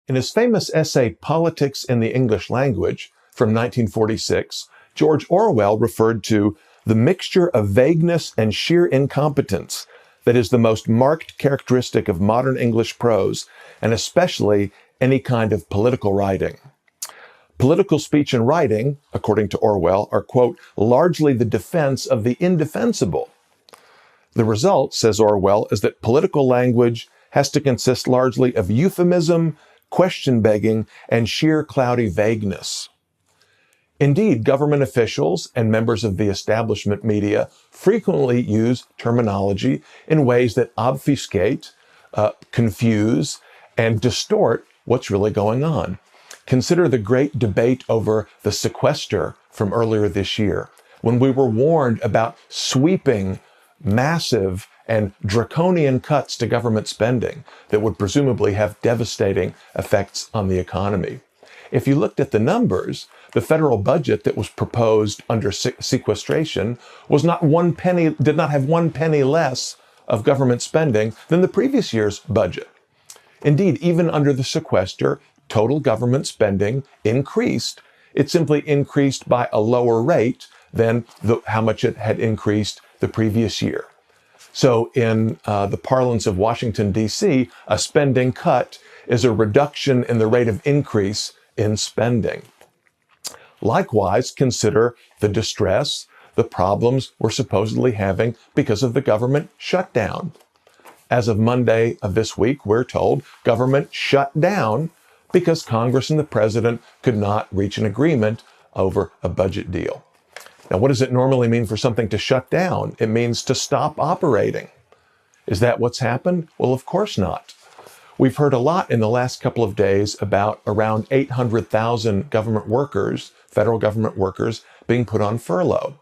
In his famous essay, Politics in the English Language, from 1946, George Orwell referred to the mixture of vagueness and sheer incompetence that is the most marked characteristic of modern English prose, and especially any kind of political writing. Political speech and writing, according to Orwell, are, quote, largely the defense of the indefensible. The result, says Orwell, is that political language has to consist largely of euphemism, question-begging, and sheer cloudy vagueness. Indeed, government officials and members of the establishment media frequently use terminology in ways that obfuscate, confuse, and distort what's really going on. Consider the great debate over the sequester from earlier this year, when we were warned about sweeping, massive, and draconian cuts to government spending that would presumably have devastating effects on the economy. If you looked at the numbers, the federal budget that was proposed under sequestration was did not have 1 penny less of government spending than the previous year's budget. Indeed, even under the sequester, total government spending increased. It simply increased by a lower rate than how much it had increased the previous year. So in the parlance of Washington, D.C., a spending cut is a reduction in the rate of increase in spending. Likewise, consider the distress, the problems we're supposedly having because of the government shutdown. As of Monday of this week, we're told government shut down because Congress and the president could not reach an agreement over a budget deal. Now, what does it normally mean for something to shut down? It means to stop operating. Is that what's happened? Well, of course not. We've heard a lot in the last couple of days about around 800,000 government workers, federal government workers, being put on furlough.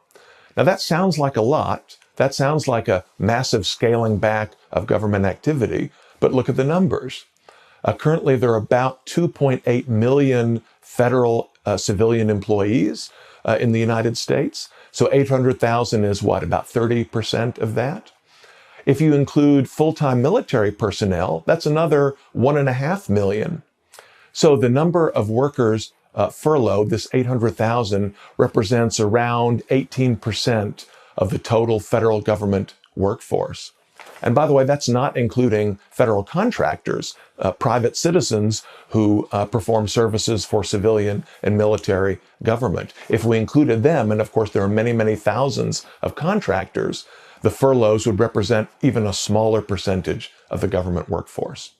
Now, that sounds like a lot. That sounds like a massive scaling back of government activity, but look at the numbers. Currently, there are about 2.8 million federal civilian employees in the United States. So 800,000 is what, about 30% of that? If you include full-time military personnel, that's another 1.5 million. So the number of workers furloughed, this 800,000, represents around 18% of the total federal government workforce. And by the way, that's not including federal contractors, private citizens who perform services for civilian and military government. If we included them, and of course there are many, many thousands of contractors, the furloughs would represent even a smaller percentage of the government workforce.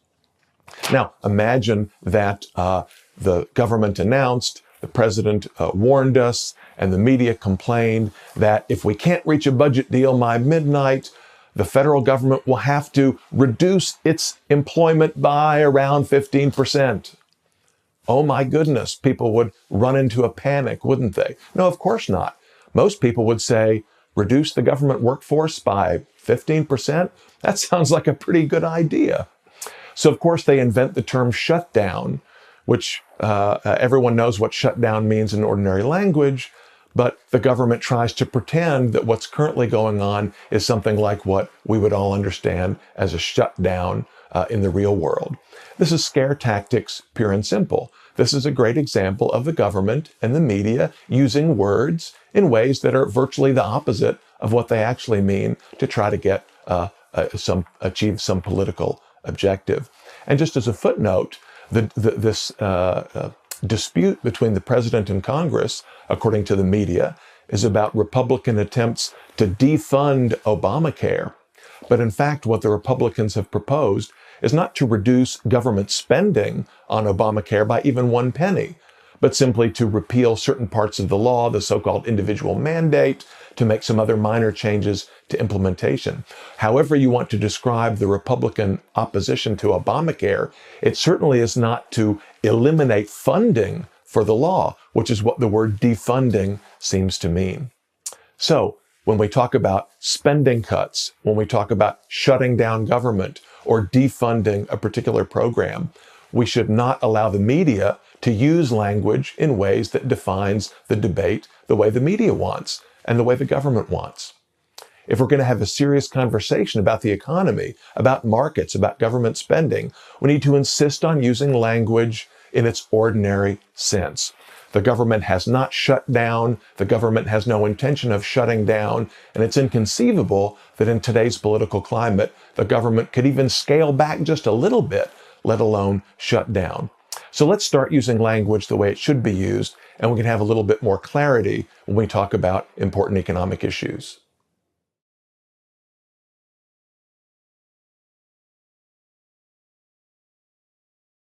Now, imagine that the government announced, the president warned us, and the media complained that if we can't reach a budget deal by midnight, the federal government will have to reduce its employment by around 15%. Oh my goodness, people would run into a panic, wouldn't they? No, of course not. Most people would say, reduce the government workforce by 15%? That sounds like a pretty good idea. So of course they invent the term shutdown, which everyone knows what shutdown means in ordinary language, but the government tries to pretend that what's currently going on is something like what we would all understand as a shutdown in the real world. This is scare tactics, pure and simple. This is a great example of the government and the media using words in ways that are virtually the opposite of what they actually mean to try to get achieve some political objective. And just as a footnote, this dispute between the president and Congress, according to the media, is about Republican attempts to defund Obamacare. But in fact, what the Republicans have proposed is not to reduce government spending on Obamacare by even 1 penny, but simply to repeal certain parts of the law, the so-called individual mandate, to make some other minor changes to implementation. However you want to describe the Republican opposition to Obamacare, it certainly is not to eliminate funding for the law, which is what the word defunding seems to mean. So when we talk about spending cuts, when we talk about shutting down government or defunding a particular program, we should not allow the media to use language in ways that defines the debate the way the media wants and the way the government wants. If we're going to have a serious conversation about the economy, about markets, about government spending, we need to insist on using language in its ordinary sense. The government has not shut down. The government has no intention of shutting down. And it's inconceivable that in today's political climate, the government could even scale back just a little bit, let alone shut down. So let's start using language the way it should be used, and we can have a little bit more clarity when we talk about important economic issues.